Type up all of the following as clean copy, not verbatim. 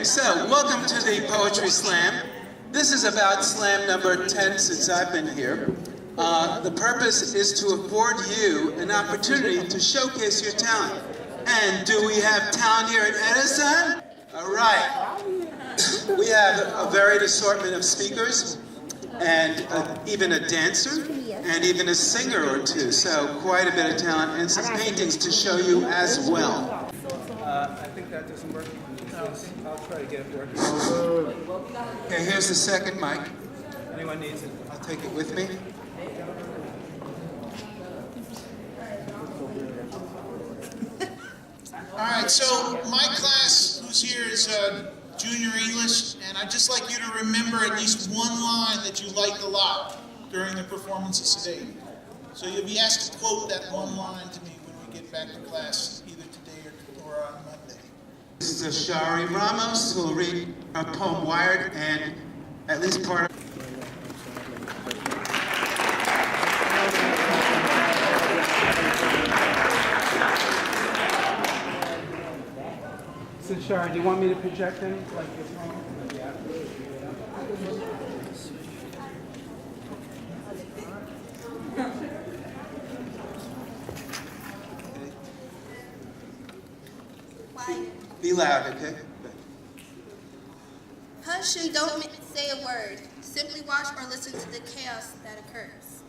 Okay, so welcome to the Poetry Slam. This is about slam number 10 since I've been here. The purpose is to afford you an opportunity to showcase your talent. And do we have talent here at Edison? All right. We have a varied assortment of speakers, and even a dancer, and even a singer or two. So quite a bit of talent, and some paintings to show you as well. I think that doesn't work. I'll try to get it working. Okay, here's the second mic. Anyone needs it? I'll take it with me. All right, so my class, who's here, is Junior English, and I'd just like you to remember at least one line that you liked a lot during the performances today. So you'll be asked to quote that one line to me when we get back to class, either today or on Monday. This is Zachary Ramos, who will read our poem Wired, and at least part of So, Shari, do you want me to project any? Like your poem? Be loud, okay? Hush and don't say a word. Simply watch or listen to the chaos that occurs.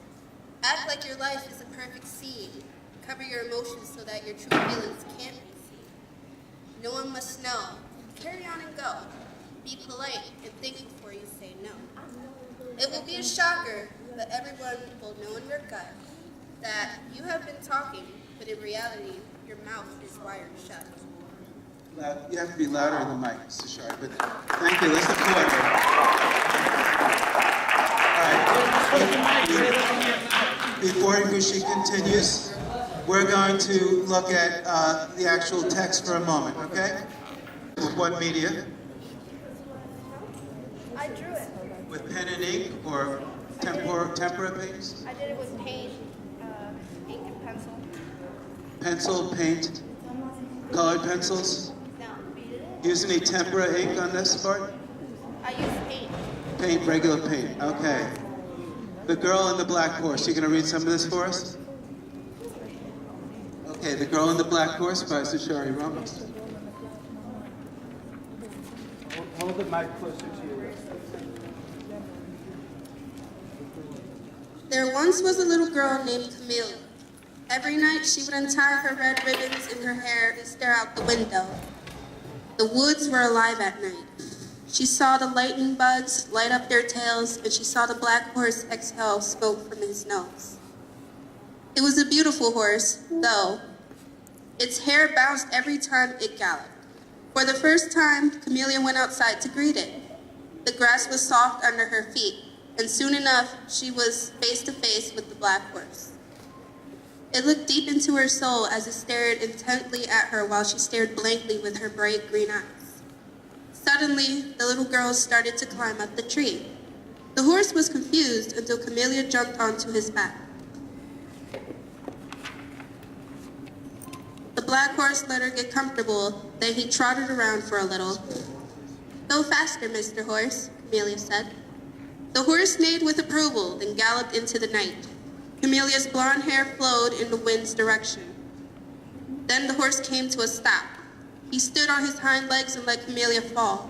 Act like your life is a perfect scene. Cover your emotions so that your true feelings can't be seen. No one must know. Carry on and go. Be polite and think before you say no. It will be a shocker, but everyone will know in your gut that you have been talking, but in reality, your mouth is wired shut. Loud. You have to be louder in the mic, Mr. Sharp. But thank you. Let's applaud her. All right. Before she continues, we're going to look at the actual text for a moment, okay? With what media? I drew it. With pen and ink or tempera paints? I did it with paint, ink and pencil. Pencil, paint, colored pencils? No. Use any tempera ink on this part? I used paint. Paint, regular paint, okay. The Girl in the Black Horse, you gonna read some of this for us? Okay, The Girl in the Black Horse by Zachary Ramos. Hold the mic closer to you. There once was a little girl named Camille. Every night she would untie her red ribbons in her hair and stare out the window. The woods were alive at night. She saw the lightning bugs light up their tails, and she saw the black horse exhale smoke from his nose. It was a beautiful horse, though. Its hair bounced every time it galloped. For the first time, Camellia went outside to greet it. The grass was soft under her feet, and soon enough, she was face to face with the black horse. It looked deep into her soul as it stared intently at her while she stared blankly with her bright green eyes. Suddenly, the little girl started to climb up the tree. The horse was confused until Camellia jumped onto his back. The black horse let her get comfortable, then he trotted around for a little. "Go faster, Mr. Horse," Camellia said. The horse neighed with approval, then galloped into the night. Camelia's blonde hair flowed in the wind's direction. Then the horse came to a stop. He stood on his hind legs and let Camellia fall.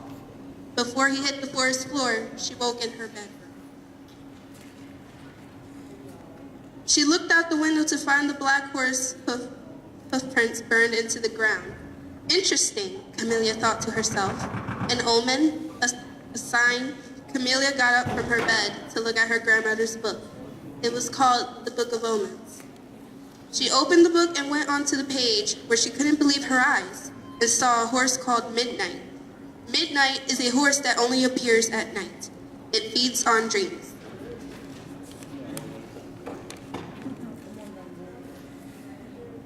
Before he hit the forest floor, she woke in her bedroom. She looked out the window to find the black horse hoofprints burned into the ground. Interesting, Camellia thought to herself. An omen? A sign? Camellia got up from her bed to look at her grandmother's book. It was called the Book of Omens. She opened the book and went onto the page where she couldn't believe her eyes and saw a horse called Midnight. Midnight is a horse that only appears at night. It feeds on dreams.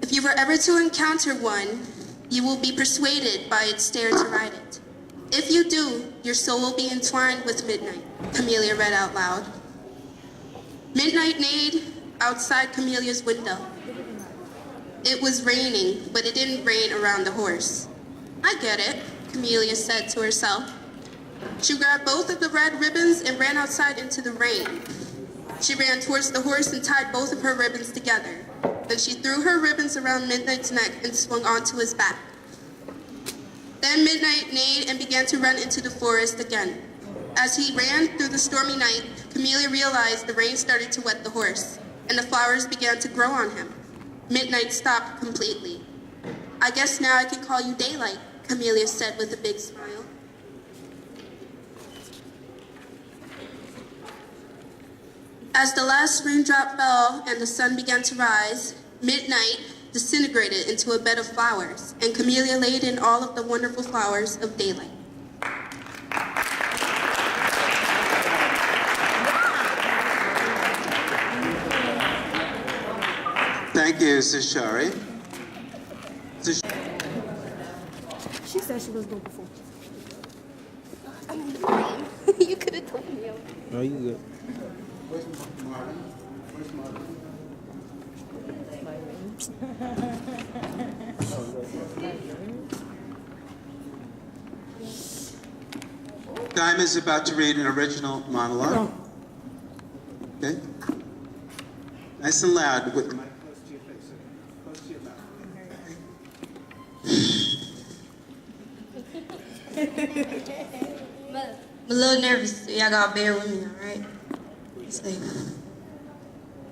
If you were ever to encounter one, you will be persuaded by its stare to ride it. If you do, your soul will be entwined with Midnight, Camellia read out loud. Midnight neighed outside Camelia's window. It was raining, but it didn't rain around the horse. I get it. Camellia said to herself. She grabbed both of the red ribbons and ran outside into the rain. She ran towards the horse and tied both of her ribbons together. Then she threw her ribbons around Midnight's neck and swung onto his back. Then Midnight neighed and began to run into the forest again. As he ran through the stormy night, Camellia realized the rain started to wet the horse, and the flowers began to grow on him. Midnight stopped completely. I guess now I can call you Daylight, Camellia said with a big smile. As the last raindrop fell and the sun began to rise, Midnight disintegrated into a bed of flowers, and Camellia laid in all of the wonderful flowers of Daylight. Thank you, Zachary. She said she was good before. You could have told me. No, you good. Dime is about to read an original monologue. Okay? Nice and loud. With the mic close to your face. Close to your mouth. I'm a little nervous, so y'all gotta bear with me, alright? It's like,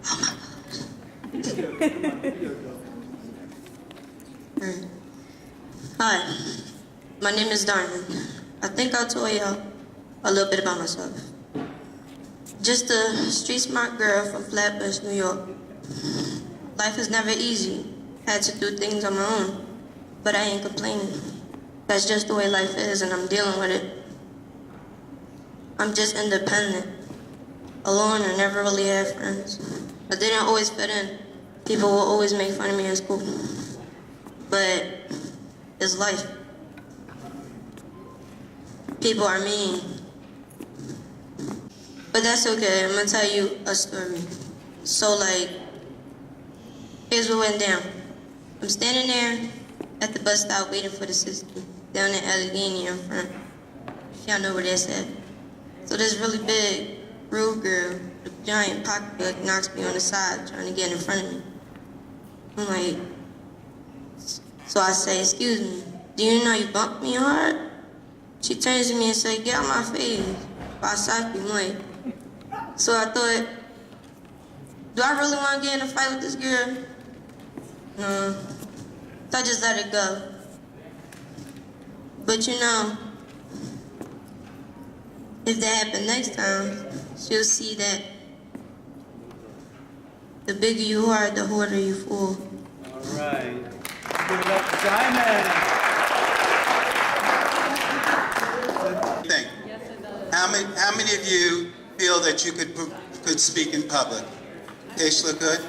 oh my gosh. Alright. Hi, my name is Diamond. I think I told y'all a little bit about myself. Just a street smart girl from Flatbush, New York. Life is never easy. Had to do things on my own, but I ain't complaining. That's just the way life is, and I'm dealing with it. I'm just independent, alone, and never really had friends. I didn't always fit in. People will always make fun of me in school. But it's life. People are mean. But that's okay, I'm gonna tell you a story. So like, here's what went down. I'm standing there at the bus stop waiting for the system, down in Allegheny in front. If y'all know where that's at. So this really big, rude girl with a giant pocketbook knocks me on the side, trying to get in front of me. I'm like, so I say, excuse me, do you know you bumped me hard? She turns to me and says, get out my face. I'm like, so I thought, do I really want to get in a fight with this girl? No. So I just let it go. But you know, if that happened next time, she'll see that the bigger you are, the harder you fall. All right. Give it up for Diamond. Think. How many of you feel that you could speak in public? Keishla could?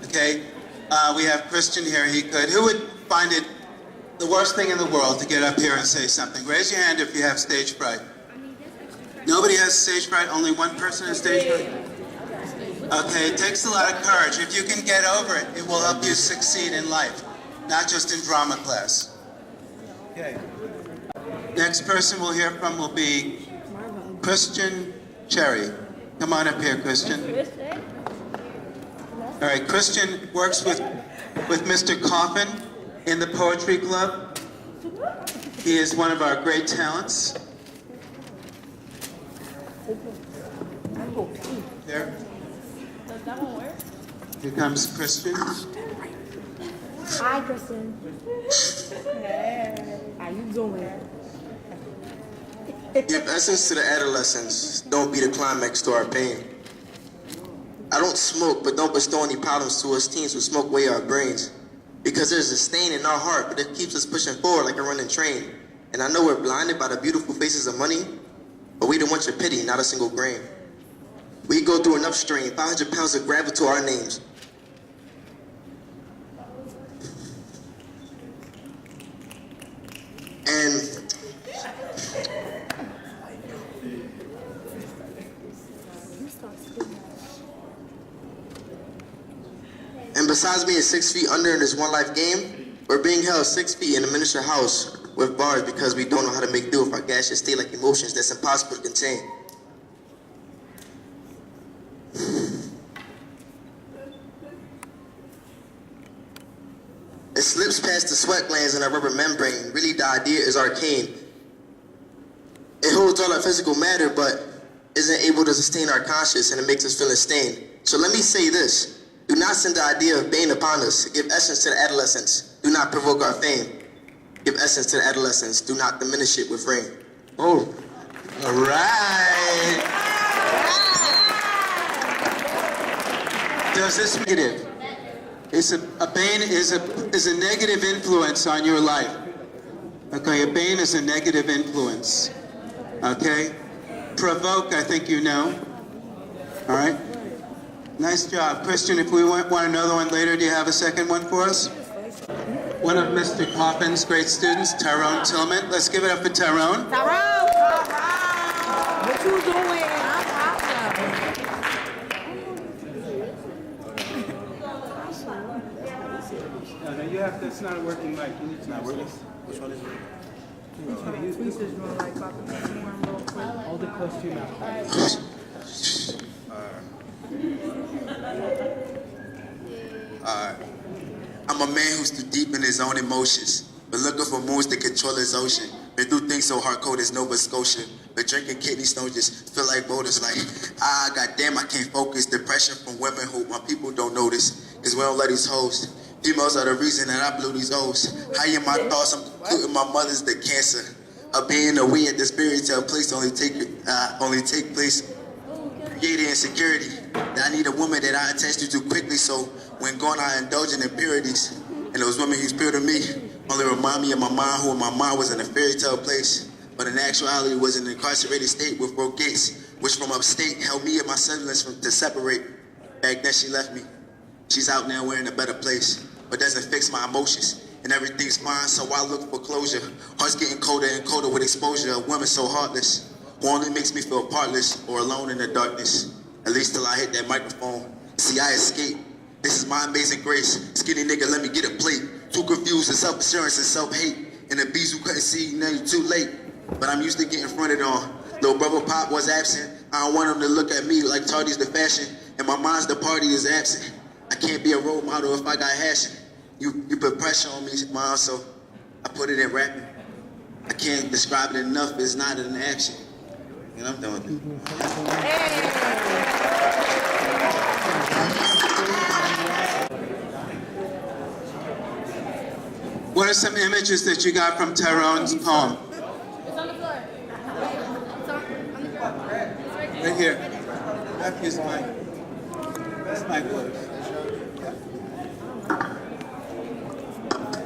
Okay. We have Christian here. He could. Who would find it the worst thing in the world to get up here and say something? Raise your hand if you have stage fright. Nobody has stage fright? Only one person has stage fright? Okay, it takes a lot of courage. If you can get over it, it will help you succeed in life, not just in drama class. Okay. Next person we'll hear from will be Christian Cherry. Come on up here, Christian. All right, Christian works with Mr. Coffin in the Poetry Club. He is one of our great talents. There. Does that one work? Here comes Christian. Hi, Kristen. Hey, how you doing? Give essence to the adolescents. Don't be the climax to our pain. I don't smoke, but don't bestow any problems to us teens who smoke away our brains. Because there's a stain in our heart, but it keeps us pushing forward like a running train. And I know we're blinded by the beautiful faces of money, but we don't want your pity, not a single grain. We go through enough strain, 500 pounds of gravel to our names. And besides being 6 feet under in this one life game, we're being held 6 feet in a miniature house with bars because we don't know how to make do with our gaseous state like emotions that's impossible to contain. It slips past the sweat glands in our rubber membrane. Really, the idea is arcane. It holds all our physical matter, but isn't able to sustain our conscience, and it makes us feel unstained. So let me say this. Do not send the idea of bane upon us. Give essence to the adolescents. Do not provoke our fame. Give essence to the adolescents. Do not diminish it with rain. Oh, all right. Does this negative? A bane is a negative influence on your life. Okay, a bane is a negative influence. Okay? Provoke, I think you know. All right? Nice job. Christian, if we want another one later, do you have a second one for us? One of Mr. Coffin's great students, Tyrone Tillman. Let's give it up for Tyrone. Tyrone! What you doing? I'm No, you have to, it's not a working mic. You need to not working. Which one is it? Tweets is doing like Coffin. Hold it close to your mouth. I'm a man who's too deep in his own emotions, but looking for moons to control his ocean. Been through things so hardcore as Nova Scotia, but drinking kidney stones just feel like boulders. Like, goddamn, I can't focus. Depression from women who my people don't notice, cause we don't let these hoes. Females are the reason that I blew these O's. High in my thoughts, I'm including my mother's the cancer. Of being a we at this fairy tale place only take place. Creating insecurity. That I need a woman that I attach to too quickly, so when gone I indulge in impurities. And those women who appeal to me only remind me of my mom, who in my mind was in a fairy tale place. But in actuality was in an incarcerated state with broke gates, which from upstate held me and my siblings to separate. Back then she left me. She's out now, we're in a better place, but doesn't fix my emotions. And everything's fine, so I look for closure. Hearts getting colder and colder with exposure. A woman so heartless, who only makes me feel partless or alone in the darkness. At least till I hit that microphone. See, I escape. This is my amazing grace. Skinny nigga, let me get a plate. Too confused with self-assurance and self-hate. And the bees who couldn't see, now you're too late. But I'm used to getting fronted on. Little brother Pop was absent. I don't want him to look at me like Tardy's the fashion. And my mind's the party is absent. I can't be a role model if I got hashing. You put pressure on me, Mom, so I put it in rapping. I can't describe it enough, it's not an action. And I'm done with it. What are some images that you got from Tyrone's poem? It's on the floor. It's on the floor. Right here. Here's my clothes.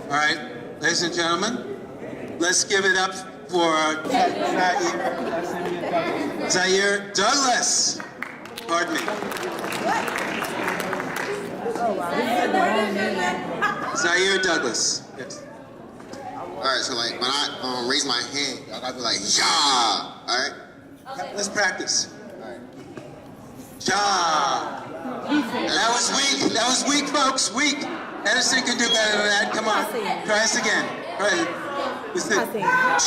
All right, ladies and gentlemen, let's give it up for Zaire Douglass. Pardon me. Zaire Douglass. Yes. All right, so like when I raise my hand, I gotta be like, yeah. All right. Okay. Let's practice. All right. Ja. That was weak. That was weak, folks. Weak. Edison can do better than that. Come on. Try us again. Right. Listen. Ja.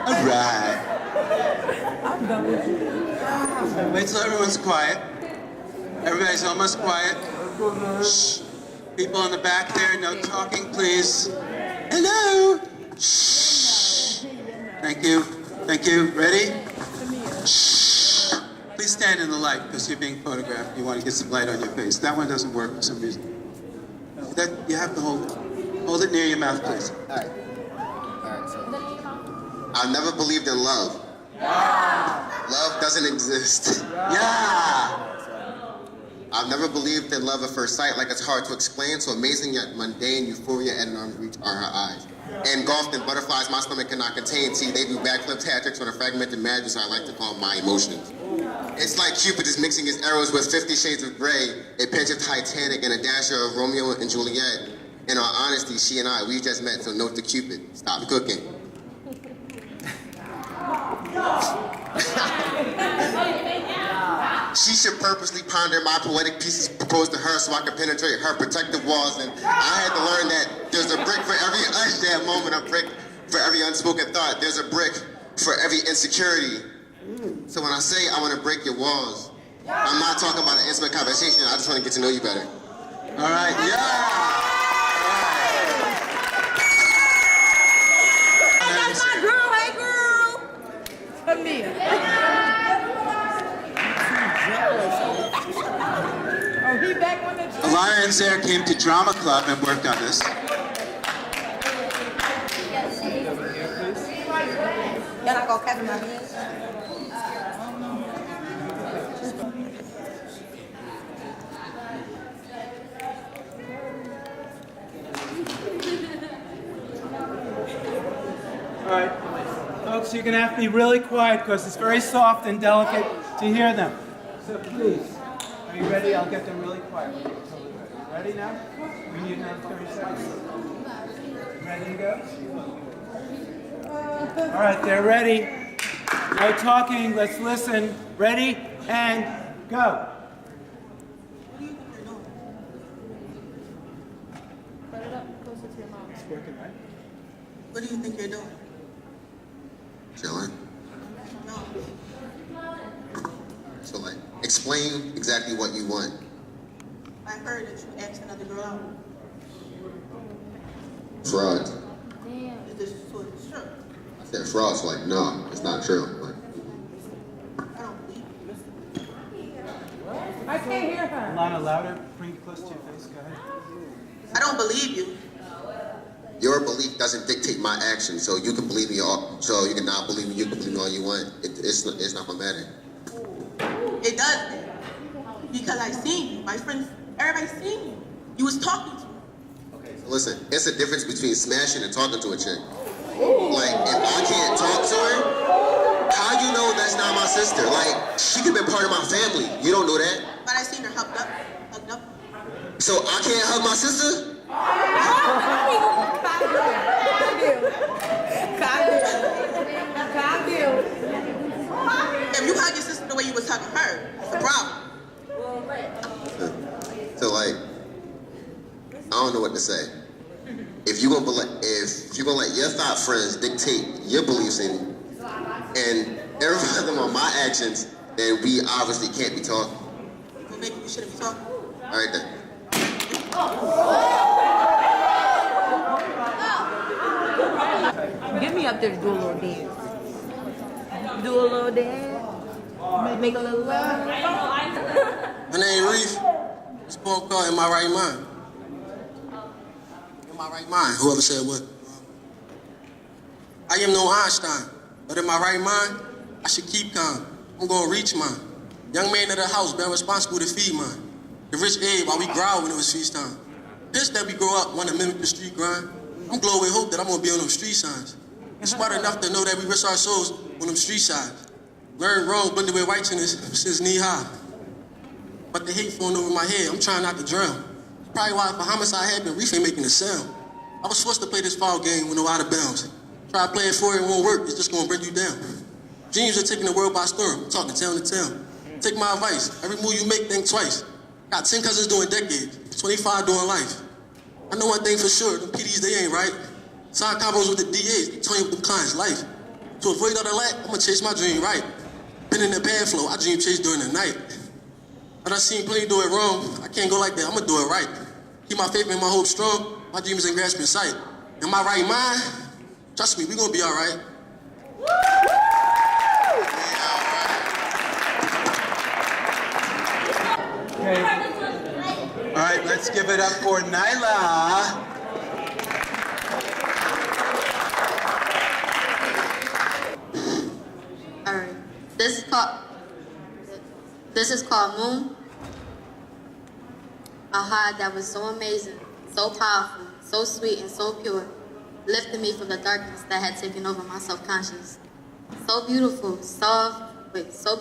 All right. I'm done with you. Wait till everyone's quiet. Everybody's almost quiet. Shh. People in the back there, no talking, please. Hello. Shh. Thank you. Thank you. Ready? Shh. Please stand in the light because you're being photographed. You want to get some light on your face. That one doesn't work for some reason. That you have to hold it. Hold it near your mouth, please. All right. So I've never believed in love. Love doesn't exist. Yeah. I've never believed in love at first sight, like it's hard to explain, so amazing yet mundane, euphoria at an arm's reach are her eyes. Engulfed in butterflies my stomach cannot contain, see, they do backflip tactics on a fragmented madness I like to call my emotions. It's like Cupid is mixing his arrows with 50 Shades of Grey, a pinch of Titanic and a dasher of Romeo and Juliet. In all honesty, she and I, we just met, so note to Cupid, stop cooking. She should purposely ponder my poetic pieces proposed to her so I can penetrate her protective walls. And I had to learn that there's a brick for every that moment, a brick for every unspoken thought. There's a brick for every insecurity. So when I say I want to break your walls, I'm not talking about an intimate conversation. I just want to get to know you better. All right, yeah. That's my girl, hey girl. Amir. Oh, he back on the Alana and Zaire came to drama club and worked on this. Y'all not gonna cover my hands? All right, folks, you're gonna have to be really quiet because it's very soft and delicate to hear them. So please, are you ready? I'll get them really quiet. Ready now? We need another 30 seconds. Ready to go? All right, they're ready. No talking, let's listen. Ready, and go. Put it up closer to your mouth. It's working, right? What do you think you're doing? Chilling. No. So like, explain exactly what you want. I heard that you asked another girl out. Fraud. Damn. Is this sort of true? I said fraud, so like, no, it's not true. Like, I don't believe you. I can't hear her. Alana, louder. Bring it close to your face. Go ahead. I don't believe you. your belief doesn't dictate my action, so you can believe me all, so you can not believe me, you can believe me all you want. It's not gonna matter. It does, because I seen you. My friends, everybody seen you. You was talking to me. Okay, so listen, it's a difference between smashing and talking to a chick. Like, if I can't talk to her, how you know that's not my sister? Like, she could have been part of my family. You don't know that. But I seen her hugged up. So I can't hug my sister? If you hug your sister the way you was hugging her, it's a problem. So like, I don't know what to say. If you're gonna let your thought friends dictate your beliefs and everybody them on my actions, then we obviously can't be talking. Well, maybe we shouldn't be talking. All right then. Get me up there to do a little dance. Do a little dance. Make a little love. My name Reef. It's called In My Right Mind. In my right mind. Whoever said what? I am no Einstein, but in my right mind, I should keep calm. I'm gonna reach mine. Young man of the house, been responsible to feed mine. The rich ate while we growl when it was feast time. Pissed that we grow up, want to mimic the street grind. I'm glowing with hope that I'm gonna be on them street signs. And smart enough to know that we risk our souls on them street sides. Learned wrong, blended with righteousness since knee high. But the hate flowing over my head, I'm trying not to drown. Probably why if a homicide happened, Reef ain't making a sound. I was forced to play this foul game with no out of bounds. Try to play it for it, it won't work, it's just gonna bring you down. Dreams are taking the world by storm, I'm talking town to town. Take my advice, every move you make, think twice. Got 10 cousins doing decades, 25 doing life. I know one thing for sure, them PDs, they ain't right. Sign combos with the DAs, they toying with them clients' life. To avoid all the lack, I'm gonna chase my dream right. Been in the bad flow, I dream chase during the night. But I seen plenty do it wrong, I can't go like that, I'm gonna do it right. Keep my faith and my hope strong, my dreams in grasping sight. In my right mind, trust me, we gonna be all right. Okay. All right, let's give it up for Nila. All right. This is called Moon. A high that was so amazing, so powerful, so sweet and so pure, lifted me from the darkness that had taken over my self-conscious. So beautiful, so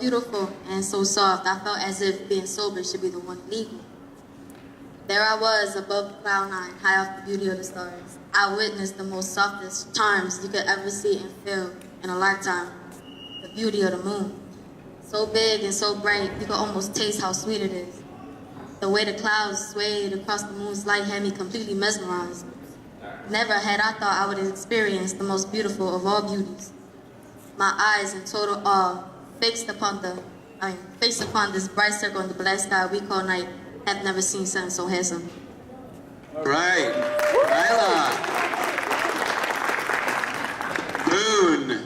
beautiful and so soft, I felt as if being sober should be the one illegal. There I was above cloud nine, high off the beauty of the stars. I witnessed the most softest charms you could ever see and feel in a lifetime, the beauty of the moon. So big and so bright, you could almost taste how sweet it is. The way the clouds swayed across the moon's light had me completely mesmerized. Never had I thought I would experience the most beautiful of all beauties. My eyes in total awe, fixed upon this bright circle in the black sky we call night, have never seen something so handsome. All right, Nila. Moon.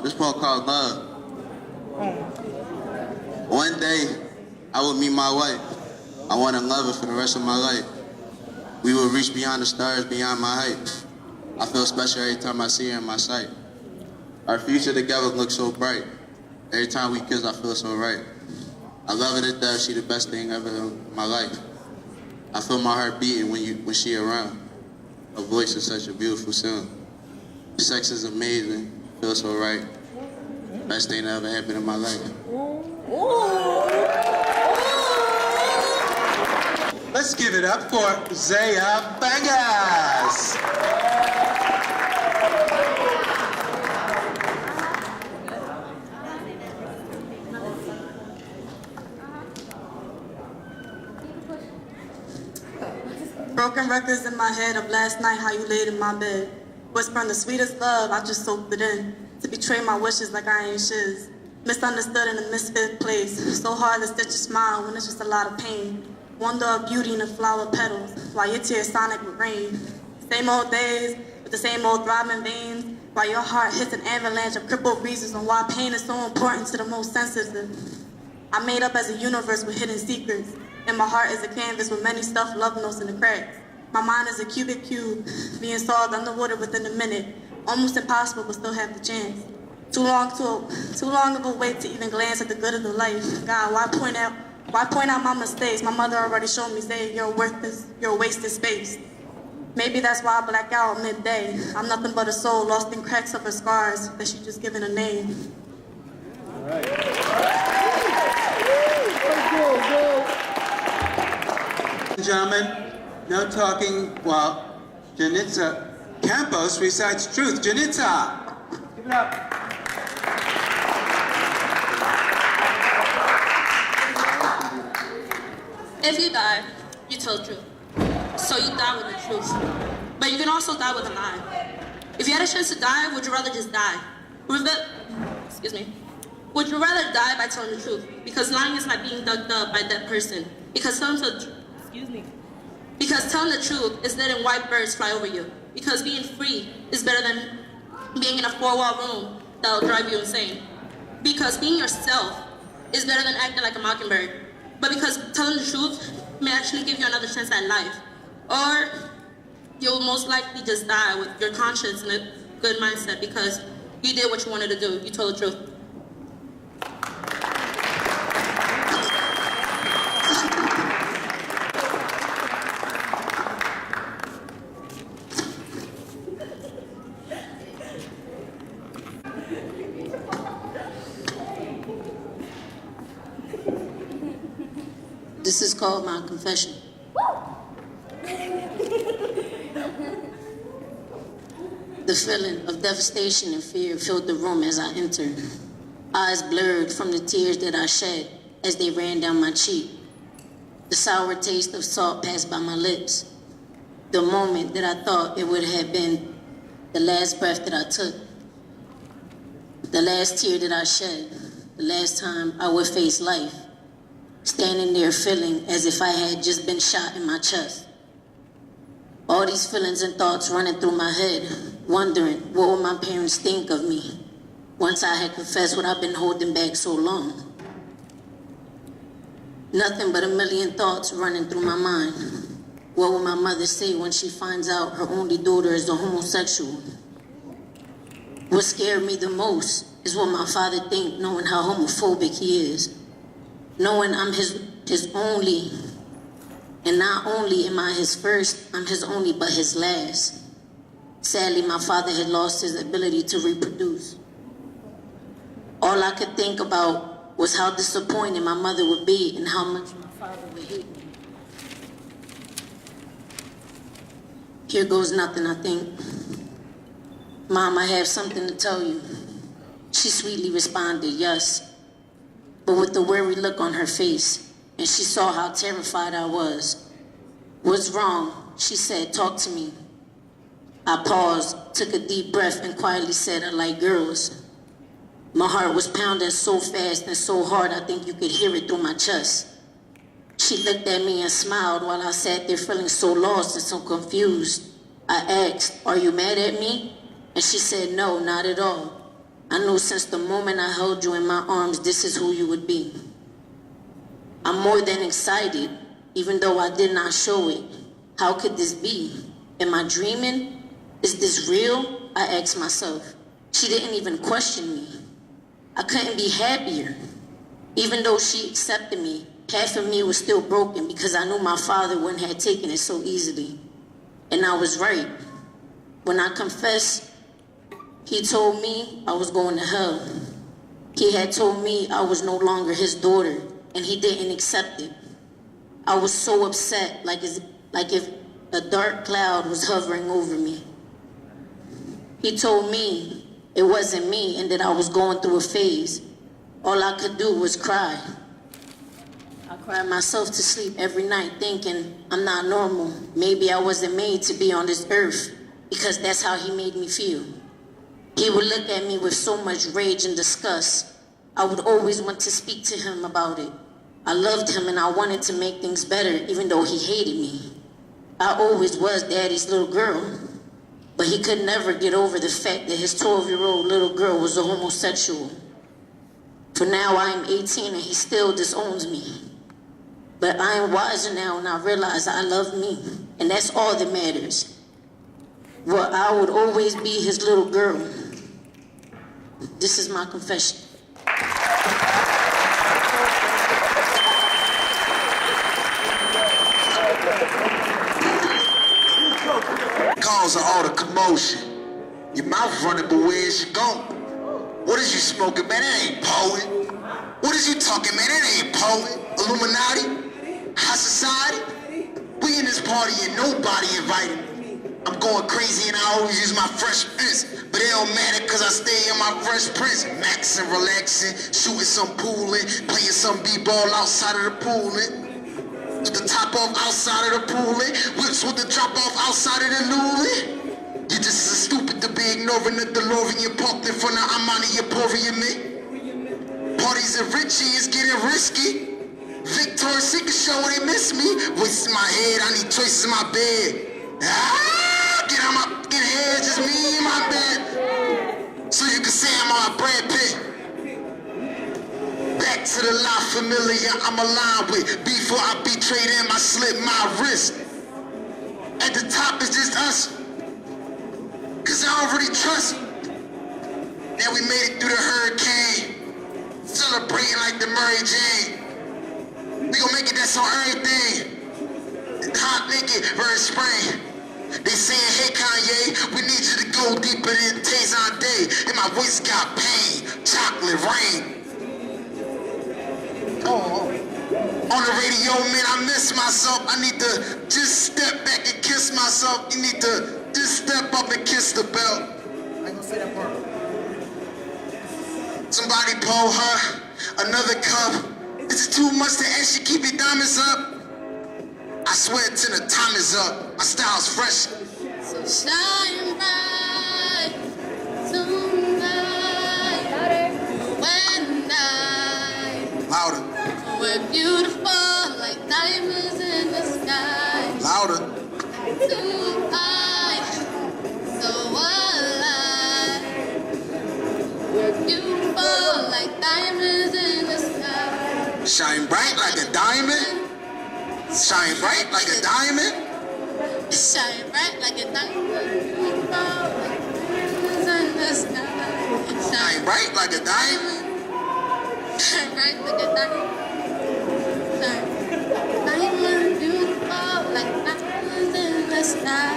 This poem called Love. One day, I would meet my wife. I want to love her for the rest of my life. We will reach beyond the stars, beyond my height. I feel special every time I see her in my sight. Our future together looks so bright. Every time we kiss, I feel so right. I love her to death. She the best thing ever in my life. I feel my heart beating when she around. Her voice is such a beautiful sound. Sex is amazing. Feels so right. Best thing that ever happened in my life. Let's give it up for Zaihya Vangas. Broken records in my head of last night, how you laid in my bed. Whispering the sweetest love, I just soaked it in. To betray my wishes like I ain't shiz. Misunderstood in a misfit place. So hard to stitch a smile when it's just a lot of pain. Wonder of beauty in the flower petals, while your tears sonic with rain. Same old days, with the same old throbbing veins, while your heart hits an avalanche of crippled reasons on why pain is so important to the most sensitive. I'm made up as a universe with hidden secrets, and my heart is a canvas with many stuffed love notes in the cracks. My mind is a cubic cube, being solved underwater within a minute. Almost impossible, but still have the chance. Too long of a wait to even glance at the good of the life. God, why point out my mistakes? My mother already showed me, saying you're worthless, you're a wasted space. Maybe that's why I black out midday. I'm nothing but a soul lost in cracks of her scars that she just given a name. Ladies and gentlemen, no talking while Janitsa Campos recites truth. Janitsa! Give it up. If you die, you tell the truth. So you die with the truth. But you can also die with a lie. If you had a chance to die, would you rather just die? Excuse me. Would you rather die by telling the truth? Because lying is like being dug up by that person. Because telling the truth is letting white birds fly over you. Because being free is better than being in a four-wall room that'll drive you insane. Because being yourself is better than acting like a mockingbird. But because telling the truth may actually give you another chance at life. Or you'll most likely just die with your conscience and a good mindset because you did what you wanted to do. You told the truth. This is called my confession. The feeling of devastation and fear filled the room as I entered. Eyes blurred from the tears that I shed as they ran down my cheek. The sour taste of salt passed by my lips. The moment that I thought it would have been the last breath that I took. The last tear that I shed. The last time I would face life. Standing there feeling as if I had just been shot in my chest. All these feelings and thoughts running through my head, wondering what would my parents think of me once I had confessed what I've been holding back so long. Nothing but a million thoughts running through my mind. What will my mother say when she finds out her only daughter is a homosexual? What scared me the most is what my father thinks, knowing how homophobic he is. Knowing I'm his only, and not only am I his first, I'm his only but his last. Sadly, my father had lost his ability to reproduce. All I could think about was how disappointed my mother would be and how much my father would hate me. Here goes nothing, I think. Mom, I have something to tell you. She sweetly responded, yes. But with the weary look on her face, and she saw how terrified I was. What's wrong? She said, talk to me. I paused, took a deep breath, and quietly said, I like girls. My heart was pounding so fast and so hard, I think you could hear it through my chest. She looked at me and smiled while I sat there feeling so lost and so confused. I asked, are you mad at me? And she said, no, not at all. I knew since the moment I held you in my arms, this is who you would be. I'm more than excited, even though I did not show it. How could this be? Am I dreaming? Is this real? I asked myself. She didn't even question me. I couldn't be happier. Even though she accepted me, half of me was still broken because I knew my father wouldn't have taken it so easily. And I was right. When I confessed, he told me I was going to hell. He had told me I was no longer his daughter, and he didn't accept it. I was so upset, like if a dark cloud was hovering over me. He told me it wasn't me and that I was going through a phase. All I could do was cry. I cried myself to sleep every night thinking I'm not normal. Maybe I wasn't made to be on this earth because that's how he made me feel. He would look at me with so much rage and disgust. I would always want to speak to him about it. I loved him and I wanted to make things better even though he hated me. I always was Daddy's little girl. But he could never get over the fact that his 12-year-old little girl was a homosexual. For now I am 18 and he still disowns me. But I am wiser now and I realize I love me. And that's all that matters. Well, I would always be his little girl. This is my confession. motion. Your mouth running, but where's you going? What is you smoking, man? That ain't poet. What is you talking, man? That ain't poet. Illuminati? High society? We in this party and nobody invited me. I'm going crazy and I always use my Fresh Prince, but it don't matter cause I stay in my Fresh Prince. Maxing, relaxing, shooting some pooling, playing some b-ball outside of the pooling. With the top off outside of the pooling, whips with the drop off outside of the Luling. You just as stupid to be ignoring the DeLorean parked in front of Amani Emporium, man. Parties at Richie is getting risky. Victoria's Secret show when they miss me. Wasting my head, I need choices in my bed. Get out my fucking head, just me in my bed. So you can say I'm on Brad Pitt. Back to the La Familia I'm aligned with. Before I betrayed him, I slit my wrist. At the top is just us. Cause I already trust. Now we made it through the hurricane. Celebrating like the Mary Jane. We gon' make it, that's on everything. Hot naked, very spring. They saying, hey Kanye, we need you to go deeper than Tayson Day. And my voice got pain, chocolate rain. Oh. On the radio, man, I miss myself. I need to just step back and kiss myself. You need to just step up and kiss the bell. I ain't gonna say that part. Somebody pour her another cup. Is it too much to ask you keep your diamonds up? I swear till the time is up. My style's fresh. So shine bright tonight. When I Louder. We're beautiful like diamonds in the sky. Louder. Tonight, so alive. We're beautiful like diamonds in the sky. Shine bright like a diamond. Shine bright like a diamond. Shine bright like a diamond. Beautiful like diamonds in the sky. Shine bright like a diamond. Shine bright like a diamond. Diamond, beautiful like diamonds in the sky.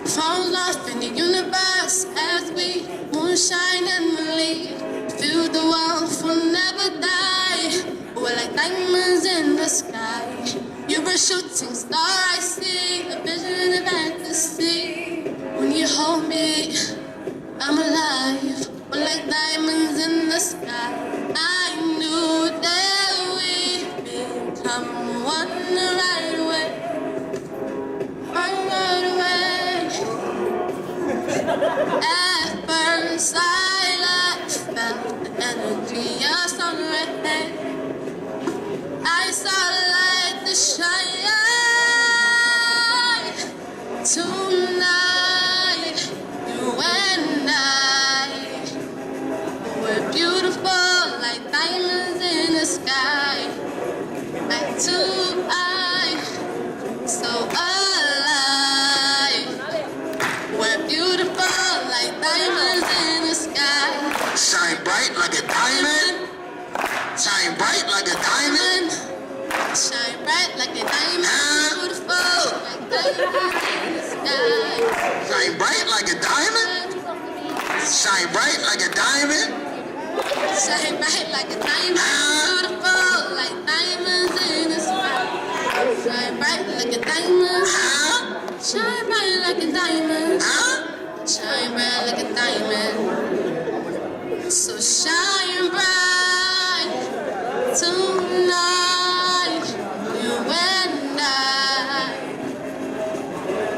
Fall off in the universe as we moonshine and believe. Feel the world will never die. We're like diamonds in the sky. You're a shooting star I see, a vision of fantasy. When you hold me, I'm alive. We're like diamonds in the sky. I knew that we'd become one the right away. Right away. At first sight, I felt the energy of sun ray. I saw light to shine tonight. You and I were beautiful like diamonds in the sky. Eye to eye, so alive. We're beautiful like diamonds in the sky. Shine bright like a diamond. Shine bright like a diamond. Shine bright like a diamond. Beautiful like diamonds in the sky. Shine bright like a diamond. Shine bright like a diamond. Shine bright like a diamond. Beautiful like diamonds in the sky. Shine bright like a diamond. Shine bright like a diamond. Shine bright like a diamond. So shine bright tonight. You and I,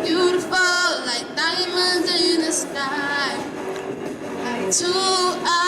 beautiful like diamonds in the sky. Eye to eye.